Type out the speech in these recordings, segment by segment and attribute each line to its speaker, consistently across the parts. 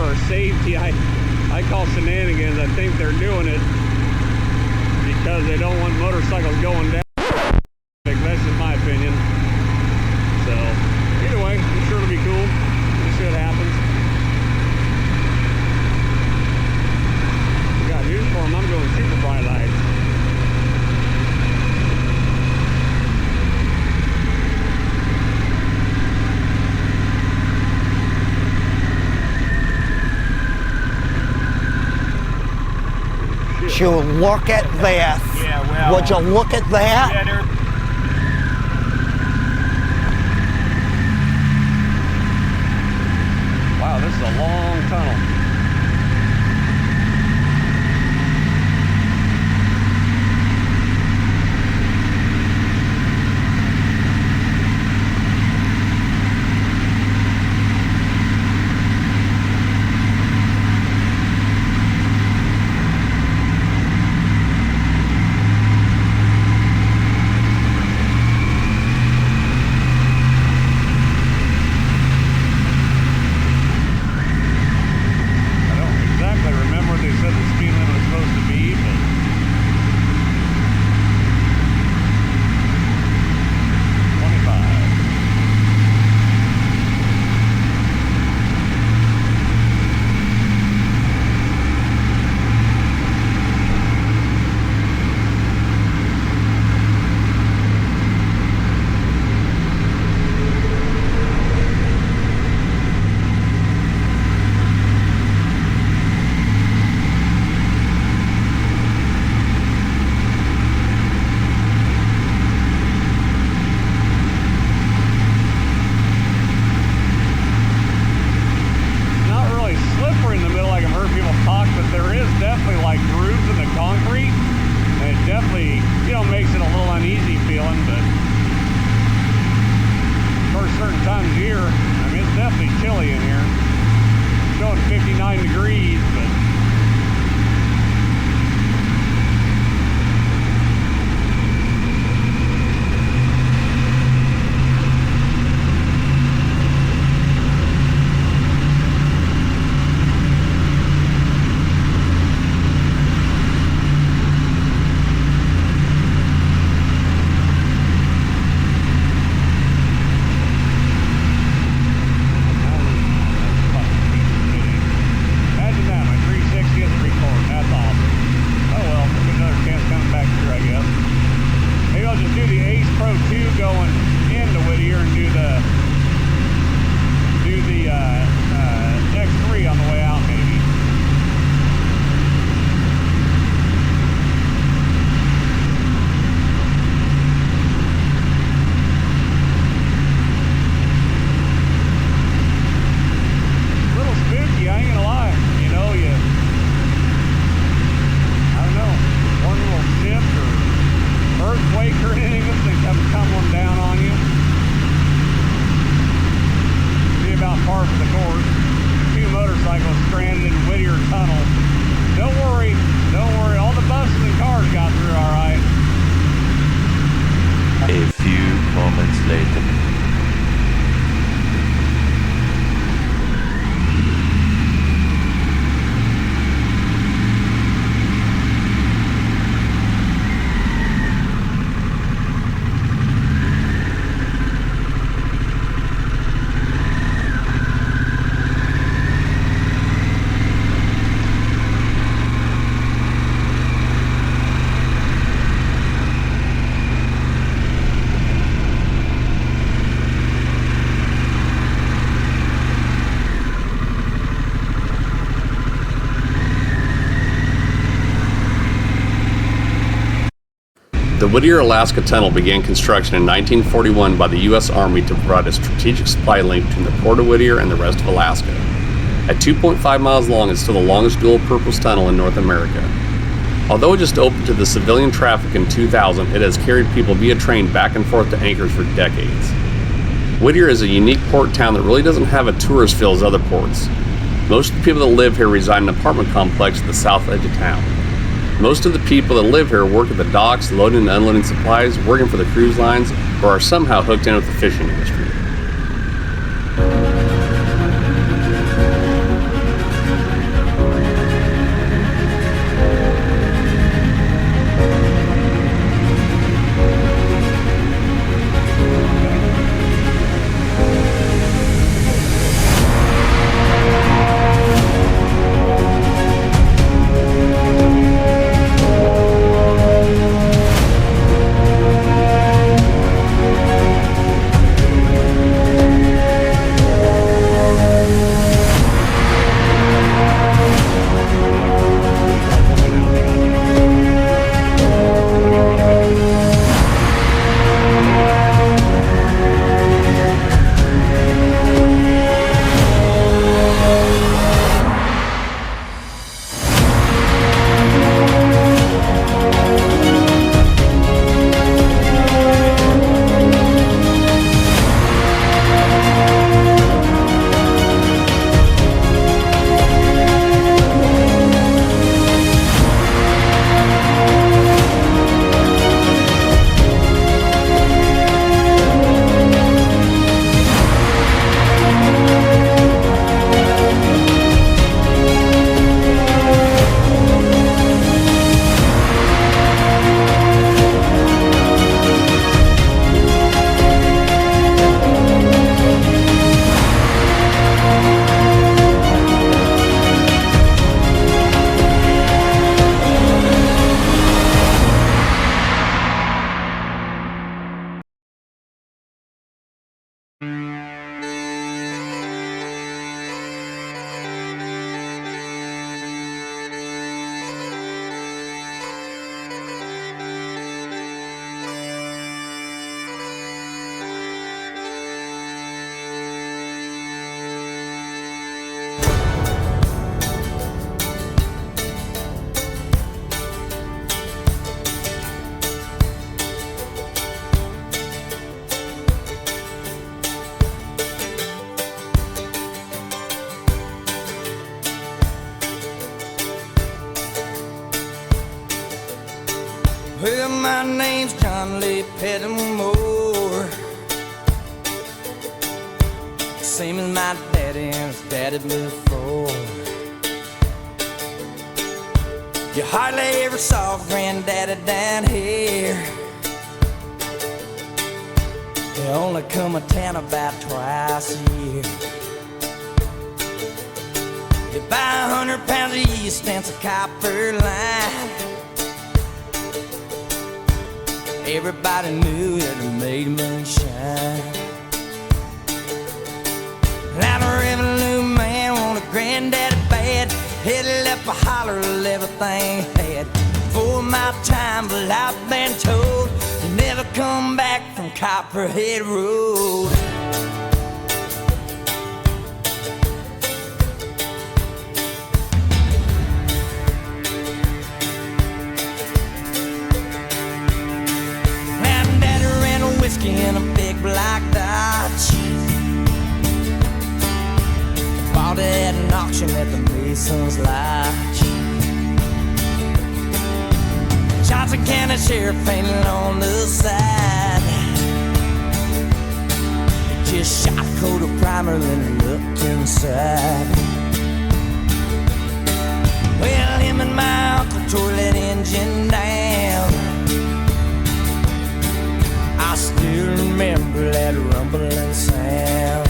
Speaker 1: for safety. I call shenanigans. I think they're doing it because they don't want motorcycles going down. That's just my opinion. So, either way, I'm sure it'll be cool. We'll see what happens. I got news for them. I'm going super bright lights.
Speaker 2: You look at that.
Speaker 3: Yeah, well.
Speaker 2: Would you look at that?
Speaker 3: Yeah,
Speaker 1: Wow, this is a long tunnel.
Speaker 4: The Whittier, Alaska Tunnel began construction in 1941 by the U.S. Army to provide a strategic supply link between the Port of Whittier and the rest of Alaska. At 2.5 miles long, it's still the longest dual-purpose tunnel in North America. Although it just opened to the civilian traffic in 2000, it has carried people via train back and forth to Anchorage for decades. Whittier is a unique port town that really doesn't have a tourist feel as other ports. Most of the people that live here reside in an apartment complex at the south edge of town. Most of the people that live here work at the docks, loading and unloading supplies, working for the cruise lines, or are somehow hooked in with the fishing industry.
Speaker 3: Well, my name's John Lee Pettimore, same as my daddy and his daddy before. You hardly ever saw Granddaddy down here. They only come to town about twice a year. You buy 100 pounds of yeast and some copper line. Everybody knew that it made moonshine. Now the revenue man wanted Granddaddy bad. He'd left a holler of everything he had. For my time, but I've been told you never come back from Copperhead Road. Now Daddy ran a whiskey in a big black Dodge. Bought it at an auction at the Mason's Lodge. Johnson County Sheriff painted on the side. He just shot a coat of primer then looked inside. Well, him and my uncle tore that engine down. I still remember that rumbling sound.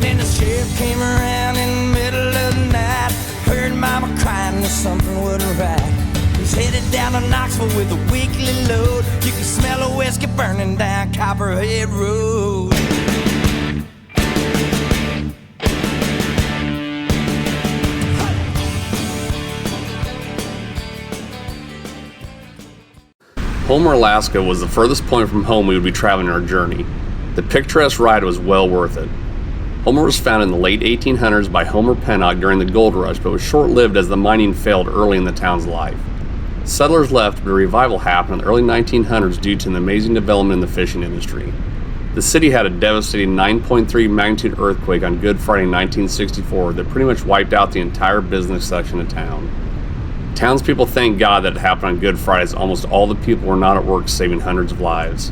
Speaker 3: Then the sheriff came around in the middle of the night. Heard Mama crying that something wasn't right. He's headed down to Knoxville with a weekly load. You can smell a whiskey burning down Copperhead Road.
Speaker 4: Homer, Alaska was the furthest point from home we would be traveling our journey. The picturesque ride was well worth it. Homer was founded in the late 1800s by Homer Pennock during the gold rush, but was short-lived as the mining failed early in the town's life. Settlers left, but a revival happened in the early 1900s due to an amazing development in the fishing industry. The city had a devastating 9.3 magnitude earthquake on Good Friday 1964 that pretty much wiped out the entire business section of town. Townspeople thank God that it happened on Good Friday, as almost all the people were not at work, saving hundreds of lives.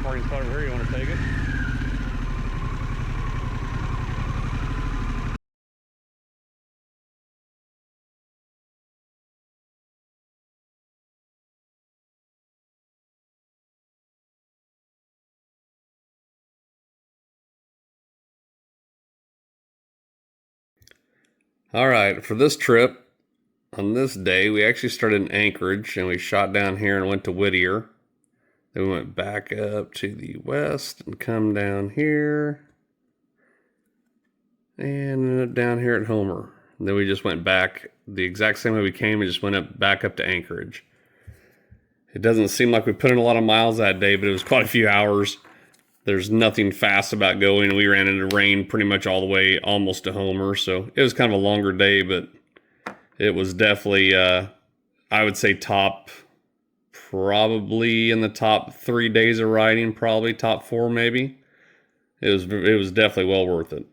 Speaker 1: parking spot over here. You want to take it?
Speaker 4: All right, for this trip, on this day, we actually started in Anchorage and we shot down here and went to Whittier. Then we went back up to the west and come down here and ended up down here at Homer. And then we just went back the exact same way we came. We just went back up to Anchorage. It doesn't seem like we put in a lot of miles that day, but it was quite a few hours. There's nothing fast about going. We ran into rain pretty much all the way almost to Homer, so it was kind of a longer day, but it was definitely, I would say probably in the top 3 days of riding, probably top 4 maybe. It was definitely well worth it.